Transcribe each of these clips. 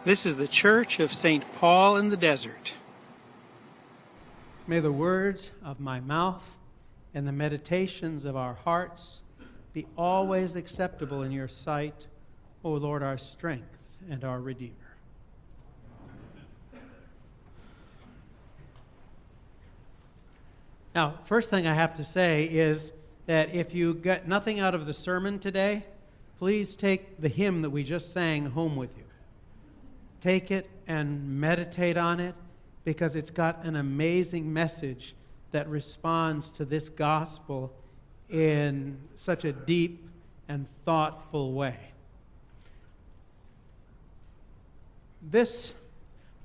This is the Church of St. Paul in the Desert. May the words of my mouth and the meditations of our hearts be always acceptable in your sight, O Lord, our strength and our Redeemer. Now, first thing I have to say is that if you get nothing out of the sermon today, please take the hymn that we just sang home with you. Take it and meditate on it, because it's got an amazing message that responds to this gospel in such a deep and thoughtful way.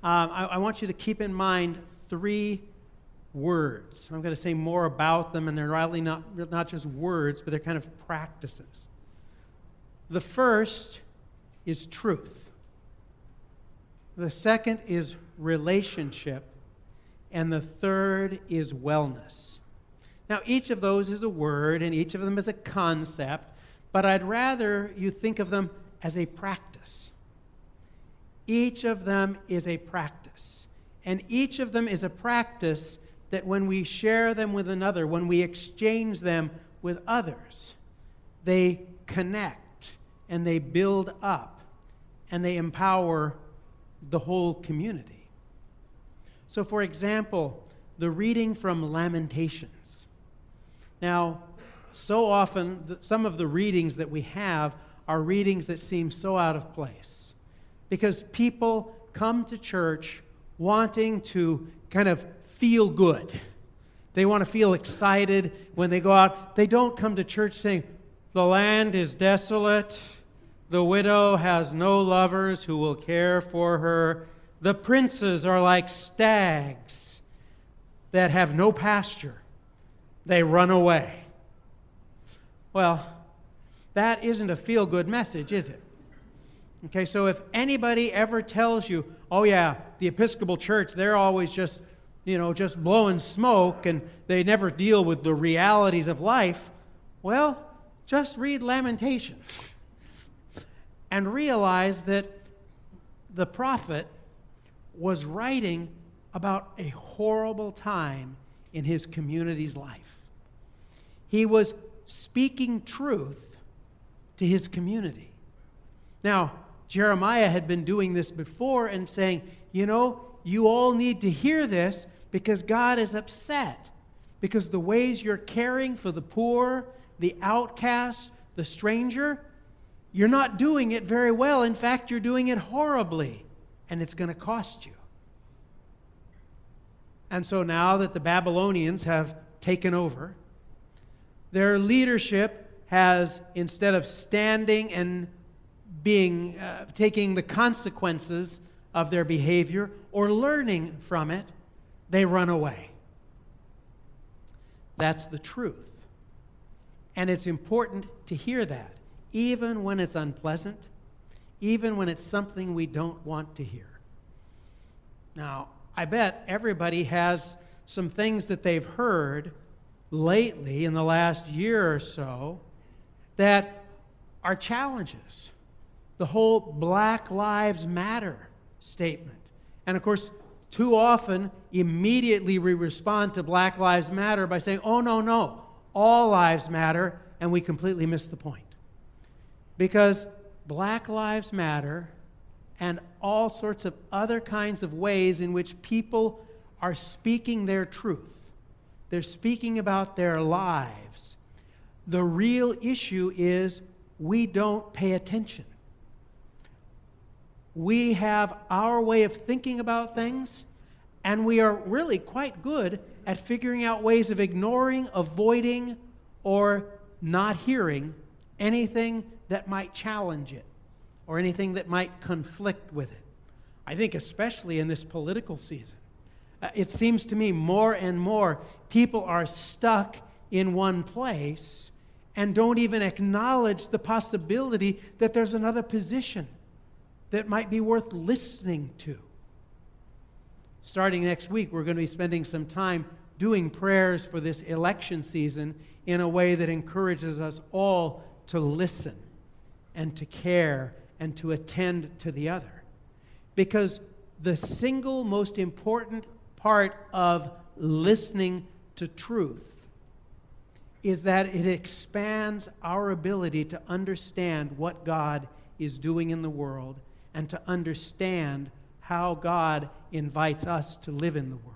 I want you to keep in mind three words. I'm going to say more about them, and they're really not just words, but they're kind of practices. The first is truth. The second is relationship, and the third is wellness. Now, each of those is a word, and each of them is a concept, but I'd rather you think of them as a practice. Each of them is a practice, and each of them is a practice that when we share them with another, when we exchange them with others, they connect, and they build up, and they empower the whole community. So, for example, the reading from Lamentations. Now, so often, some of the readings that we have are readings that seem so out of place, because people come to church wanting to kind of feel good. They want to feel excited when they go out. They don't come to church saying, "The land is desolate. The widow has no lovers who will care for her. The princes are like stags that have no pasture. They run away." Well, that isn't a feel-good message, is it? Okay, so if anybody ever tells you, "Oh yeah, the Episcopal Church, they're always just blowing smoke and they never deal with the realities of life," well, just read Lamentations and realize that the prophet was writing about a horrible time in his community's life. He was speaking truth to his community. Now, Jeremiah had been doing this before and saying, you all need to hear this because God is upset, because the ways you're caring for the poor, the outcast, the stranger, you're not doing it very well. In fact, you're doing it horribly, and it's going to cost you. And so now that the Babylonians have taken over, their leadership has, instead of standing and taking the consequences of their behavior or learning from it, they run away. That's the truth. And it's important to hear that, even when it's unpleasant, even when it's something we don't want to hear. Now, I bet everybody has some things that they've heard lately in the last year or so that are challenges. The whole Black Lives Matter statement. And of course, too often, immediately we respond to Black Lives Matter by saying, "Oh, no, all lives matter," and we completely miss the point. Because Black Lives Matter and all sorts of other kinds of ways in which people are speaking their truth. They're speaking about their lives. The real issue is we don't pay attention. We have our way of thinking about things, and we are really quite good at figuring out ways of ignoring, avoiding, or not hearing anything that might challenge it or anything that might conflict with it. I think especially in this political season, it seems to me more and more people are stuck in one place and don't even acknowledge the possibility that there's another position that might be worth listening to. Starting next week, we're going to be spending some time doing prayers for this election season in a way that encourages us all to listen and to care and to attend to the other. because the single most important part of listening to truth is that it expands our ability to understand what God is doing in the world and to understand how God invites us to live in the world.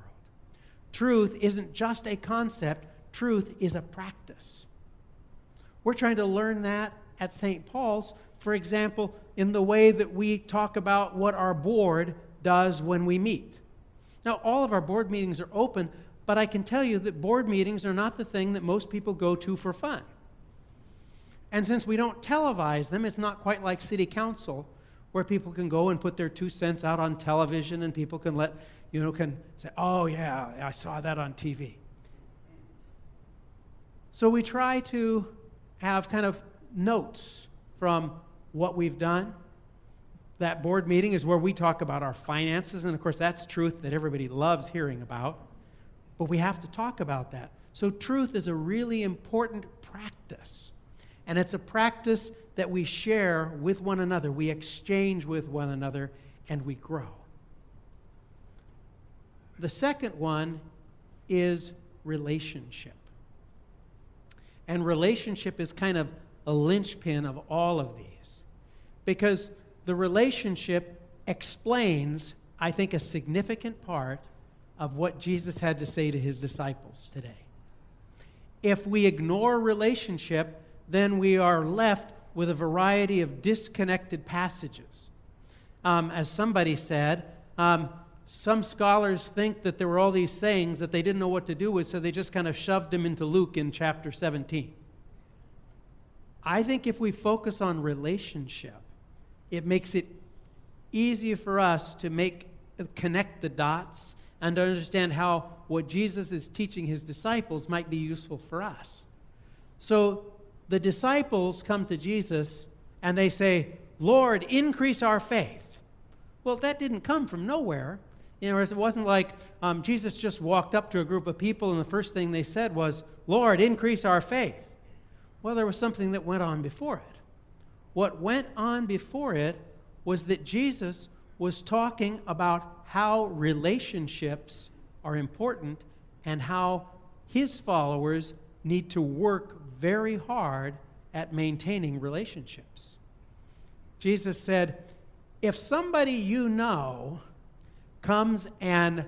Truth isn't just a concept, truth is a practice. We're trying to learn that at St. Paul's, for example, in the way that we talk about what our board does when we meet. Now, all of our board meetings are open, but I can tell you that board meetings are not the thing that most people go to for fun. And since we don't televise them, it's not quite like city council, where people can go and put their 2 cents out on television and people can can say, oh yeah, I saw that on TV. So we try to have kind of notes from what we've done. That board meeting is where we talk about our finances, and of course that's truth that everybody loves hearing about, but we have to talk about that. So truth is a really important practice, and it's a practice that we share with one another. We exchange with one another, and we grow. The second one is relationship. And relationship is kind of a linchpin of all of these, because the relationship explains, I think, a significant part of what Jesus had to say to his disciples today. If we ignore relationship, then we are left with a variety of disconnected passages. As somebody said, some scholars think that there were all these sayings that they didn't know what to do with, so they just kind of shoved them into Luke in chapter 17. I think if we focus on relationship, it makes it easier for us to connect the dots and to understand how what Jesus is teaching his disciples might be useful for us. So the disciples come to Jesus and they say, Lord, increase our faith. Well, that didn't come from nowhere. It wasn't like Jesus just walked up to a group of people and the first thing they said was, Lord, increase our faith. Well, there was something that went on before it. What went on before it was that Jesus was talking about how relationships are important and how his followers need to work very hard at maintaining relationships. Jesus said, if somebody you know comes and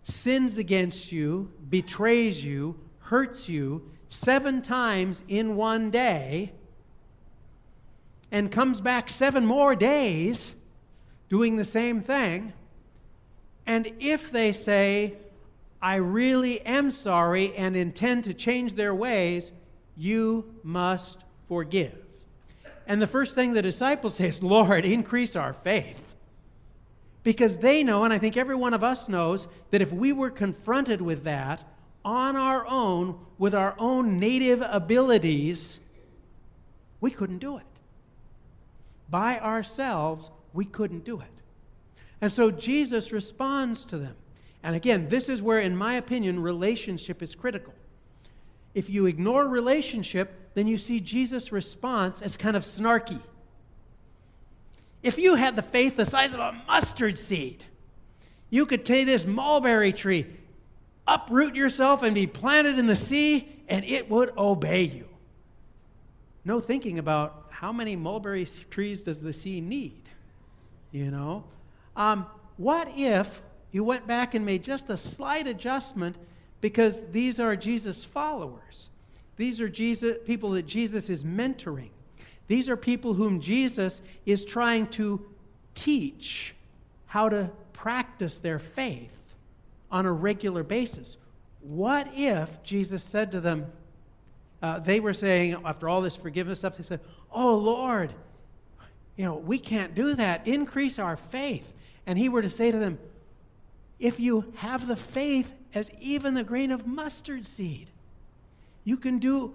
sins against you, betrays you, hurts you 7 times in one day, and comes back 7 more days doing the same thing, and if they say, I really am sorry and intend to change their ways, you must forgive. And the first thing the disciples say is, Lord, increase our faith. Because they know, and I think every one of us knows, that if we were confronted with that on our own, with our own native abilities, we couldn't do it. By ourselves, we couldn't do it. And so Jesus responds to them. And again, this is where, in my opinion, relationship is critical. If you ignore relationship, then you see Jesus' response as kind of snarky. If you had the faith the size of a mustard seed, you could take this mulberry tree, uproot yourself and be planted in the sea, and it would obey you. No thinking about how many mulberry trees does the sea need, What if you went back and made just a slight adjustment, because these are Jesus' followers. These are people that Jesus is mentoring. These are people whom Jesus is trying to teach how to practice their faith on a regular basis. What if Jesus said to them, they were saying, after all this forgiveness stuff, they said, oh, Lord, we can't do that. Increase our faith. And he were to say to them, if you have the faith as even the grain of mustard seed, you can do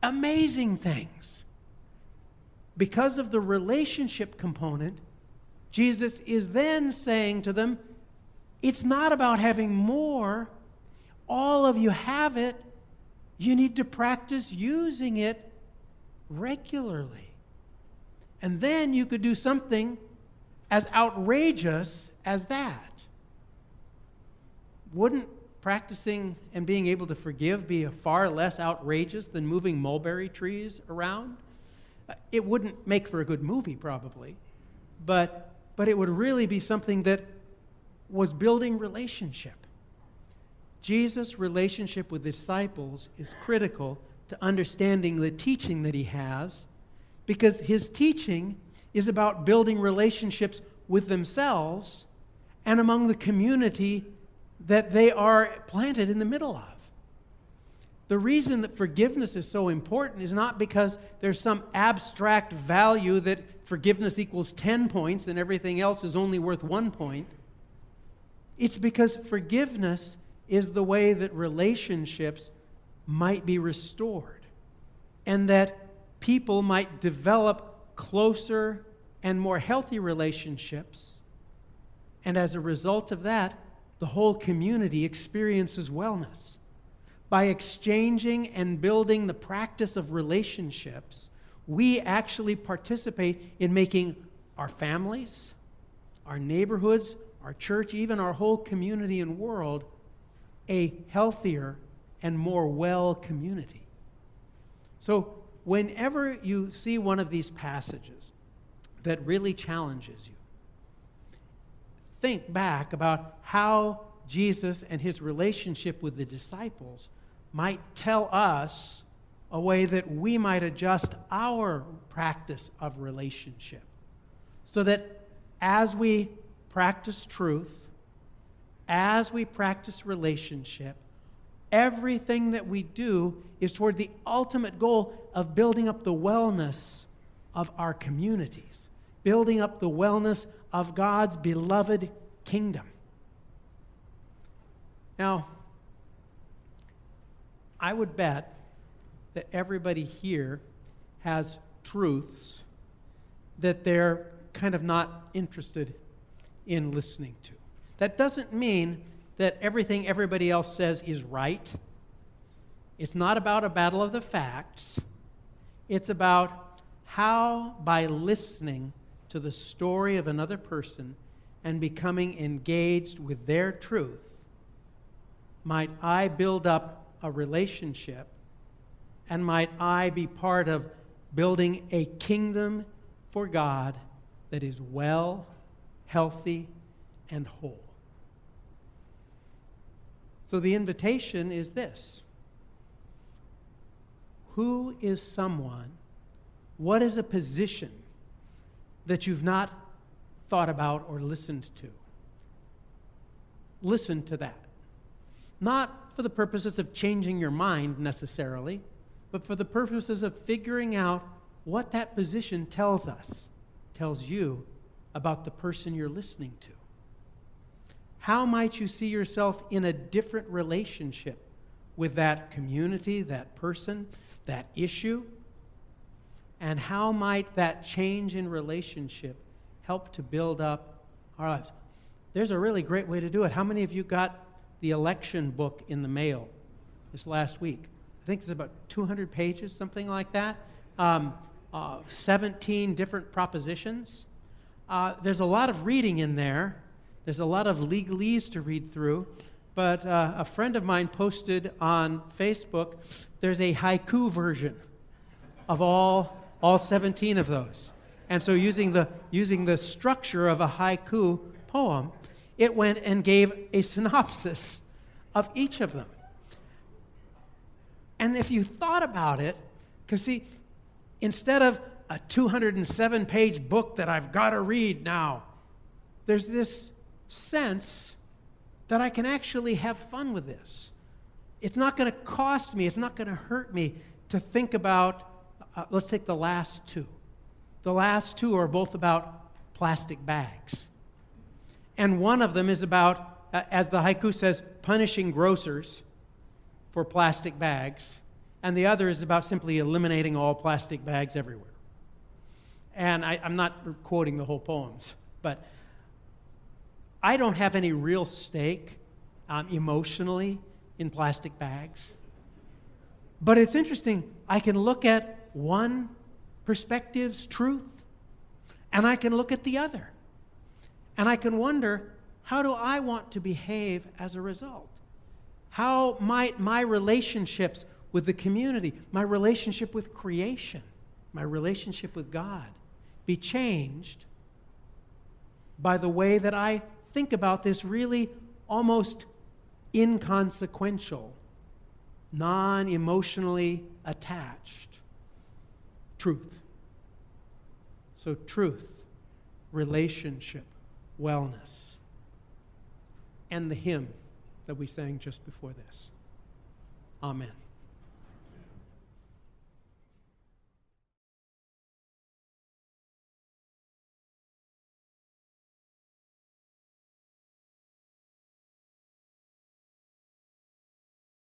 amazing things. Because of the relationship component, Jesus is then saying to them, it's not about having more. All of you have it. You need to practice using it regularly. And then you could do something as outrageous as that. Wouldn't practicing and being able to forgive be far less outrageous than moving mulberry trees around? It wouldn't make for a good movie, probably, but it would really be something that was building relationship. Jesus' relationship with the disciples is critical to understanding the teaching that he has, because his teaching is about building relationships with themselves and among the community that they are planted in the middle of. The reason that forgiveness is so important is not because there's some abstract value that forgiveness equals 10 points and everything else is only worth 1 point. It's because forgiveness is the way that relationships might be restored and that people might develop closer and more healthy relationships. And as a result of that, the whole community experiences wellness. By exchanging and building the practice of relationships, we actually participate in making our families, our neighborhoods, our church, even our whole community and world a healthier and more well community. So whenever you see one of these passages that really challenges you, think back about how Jesus and his relationship with the disciples might tell us a way that we might adjust our practice of relationship, so that as we practice truth, as we practice relationship, everything that we do is toward the ultimate goal of building up the wellness of our communities, building up the wellness of God's beloved kingdom. Now, I would bet that everybody here has truths that they're kind of not interested in listening to. That doesn't mean that everything everybody else says is right. It's not about a battle of the facts. It's about how, by listening to the story of another person and becoming engaged with their truth, might I build up a relationship, and might I be part of building a kingdom for God that is well, healthy, and whole. So the invitation is this: who is someone, what is a position that you've not thought about or listened to? Listen to that. Not for the purposes of changing your mind necessarily, but for the purposes of figuring out what that position tells us, tells you about the person you're listening to. How might you see yourself in a different relationship with that community, that person, that issue? And how might that change in relationship help to build up our lives? There's a really great way to do it. How many of you got the election book in the mail this last week? I think it's about 200 pages, something like that. 17 different propositions. There's a lot of reading in there. There's a lot of legalese to read through. But a friend of mine posted on Facebook, there's a haiku version of all 17 of those. And so using the structure of a haiku poem, it went and gave a synopsis of each of them. And if you thought about it, because see, instead of a 207-page book that I've got to read now, there's this sense that I can actually have fun with this. It's not going to cost me, it's not going to hurt me to think about, let's take the last two. The last two are both about plastic bags. And one of them is about, as the haiku says, punishing grocers for plastic bags. And the other is about simply eliminating all plastic bags everywhere. And I'm not quoting the whole poems, but I don't have any real stake emotionally in plastic bags. But it's interesting, I can look at one perspective's truth, and I can look at the other. And I can wonder, how do I want to behave as a result? How might my relationships with the community, my relationship with creation, my relationship with God be changed by the way that I think about this really almost inconsequential, non-emotionally attached truth? So truth, relationship, wellness, and the hymn that we sang just before this. Amen.